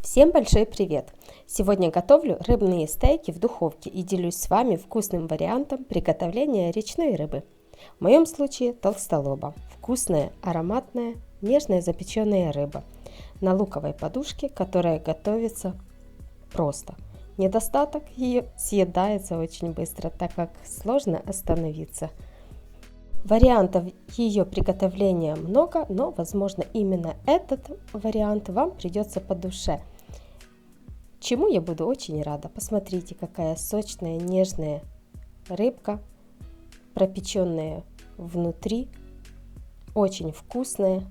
Всем большой привет! Сегодня готовлю рыбные стейки в духовке и делюсь с вами вкусным вариантом приготовления речной рыбы. В моем случае толстолоба. Вкусная, ароматная, нежная запеченная рыба на луковой подушке, которая готовится просто. Недостаток ее съедается очень быстро, так как сложно остановиться. Вариантов ее приготовления много, но, возможно, именно этот вариант вам придется по душе. Чему я буду очень рада. Посмотрите, какая сочная, нежная рыбка, пропеченная внутри, очень вкусная.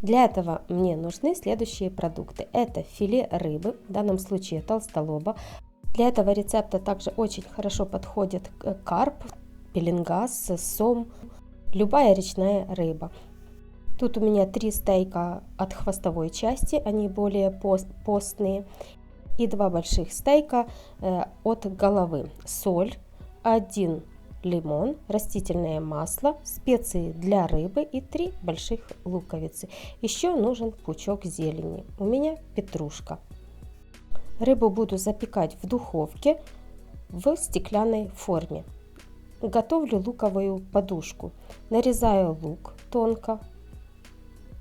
Для этого мне нужны следующие продукты. Это филе рыбы, в данном случае толстолоба. Для этого рецепта также очень хорошо подходит карп, пеленгаз, сом, любая речная рыба. Тут у меня 3 стейка от хвостовой части, они более постные, и 2 больших стейка от головы. Соль, 1 лимон, растительное масло, специи для рыбы и 3 больших луковицы. Еще нужен пучок зелени, у меня петрушка. Рыбу буду запекать в духовке в стеклянной форме. Готовлю луковую подушку. Нарезаю лук тонко,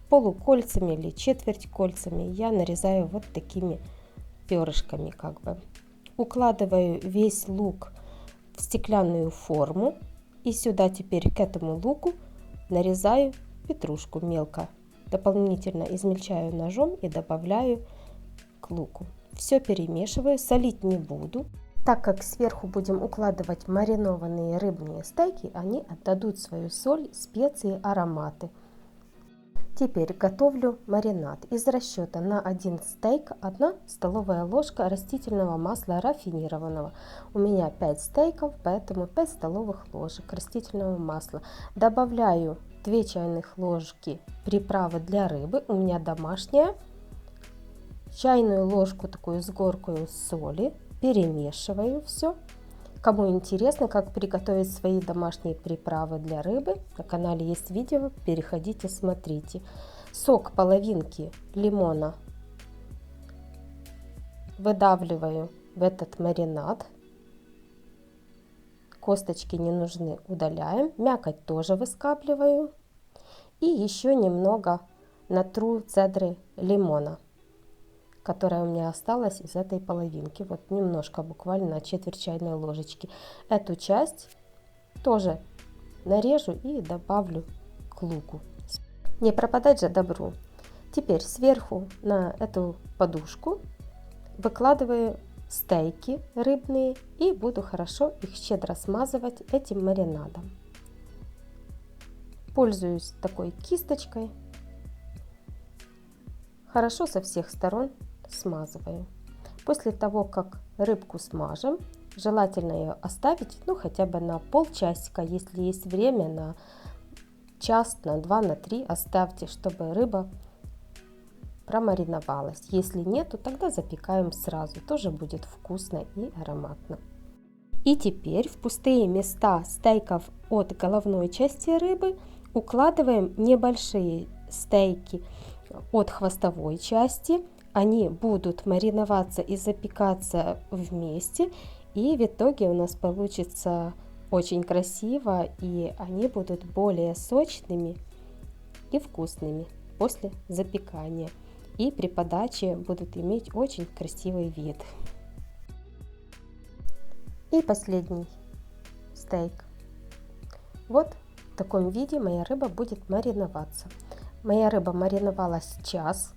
полукольцами или четверть кольцами. Я нарезаю вот такими перышками как бы. Укладываю весь лук в стеклянную форму. И сюда теперь к этому луку нарезаю петрушку мелко. Дополнительно измельчаю ножом и добавляю к луку. Все перемешиваю, солить не буду. Так как сверху будем укладывать маринованные рыбные стейки, они отдадут свою соль, специи, ароматы. Теперь готовлю маринад. Из расчета на 1 стейк 1 столовая ложка растительного масла рафинированного. У меня 5 стейков, поэтому 5 столовых ложек растительного масла. Добавляю 2 чайных ложки приправы для рыбы, у меня домашняя. Чайную ложку такую с горкой соли. Перемешиваю все. Кому интересно, как приготовить свои домашние приправы для рыбы, на канале есть видео, переходите, смотрите. Сок половинки лимона выдавливаю в этот маринад. Косточки не нужны, удаляем. Мякоть тоже выскабливаю. И еще немного натру цедры лимона, которая у меня осталась из этой половинки. Вот немножко, буквально на четверть чайной ложечки. Эту часть тоже нарежу и добавлю к луку. Не пропадать же добру. Теперь сверху на эту подушку выкладываю стейки рыбные и буду хорошо их щедро смазывать этим маринадом. Пользуюсь такой кисточкой. Хорошо со всех сторон смазываю. После того, как рыбку смажем, желательно ее оставить хотя бы на полчасика, если есть время, на час, на 2, на 3 оставьте, чтобы рыба промариновалась. Если нет, то тогда запекаем сразу, тоже будет вкусно и ароматно. И теперь в пустые места стейков от головной части рыбы укладываем небольшие стейки от хвостовой части. Они будут мариноваться и запекаться вместе, и в итоге у нас получится очень красиво, и они будут более сочными и вкусными после запекания, и при подаче будут иметь очень красивый вид. И последний стейк. Вот в таком виде моя рыба будет мариноваться. Моя рыба мариновалась час.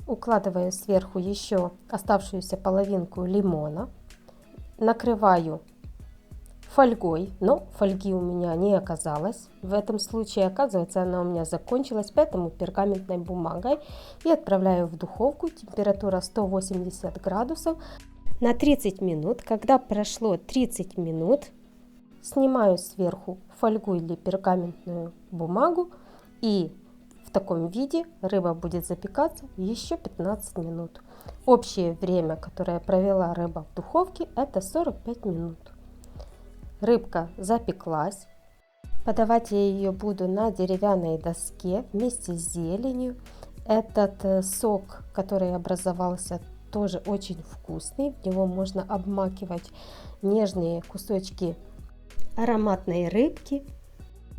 Укладываю сверху еще оставшуюся половинку лимона. Накрываю фольгой, но фольги у меня не оказалось. В этом случае, оказывается, она у меня закончилась, поэтому пергаментной бумагой. И отправляю в духовку. Температура 180 градусов на 30 минут. Когда прошло 30 минут, снимаю сверху фольгу или пергаментную бумагу, и в таком виде рыба будет запекаться еще 15 минут. Общее время, которое провела рыба в духовке, это 45 минут. Рыбка запеклась. Подавать я ее буду на деревянной доске вместе с зеленью. Этот сок, который образовался, тоже очень вкусный. В него можно обмакивать нежные кусочки ароматной рыбки,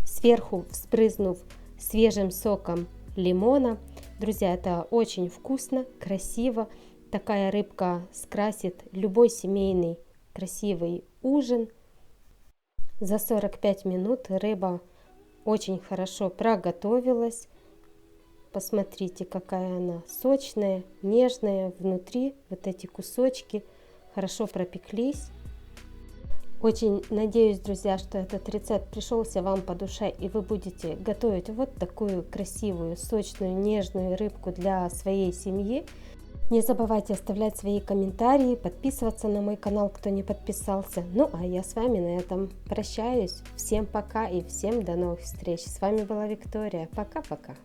сверху вспрыснув свежим соком лимона. Друзья, это очень вкусно, красиво. Такая рыбка скрасит любой семейный красивый ужин. За 45 минут рыба очень хорошо проготовилась. Посмотрите, какая она сочная, нежная. Внутри вот эти кусочки хорошо пропеклись. Очень надеюсь, друзья, что этот рецепт пришелся вам по душе, и вы будете готовить вот такую красивую, сочную, нежную рыбку для своей семьи. Не забывайте оставлять свои комментарии, подписываться на мой канал, кто не подписался. Ну, а я с вами на этом прощаюсь. Всем пока и всем до новых встреч. С вами была Виктория. Пока-пока.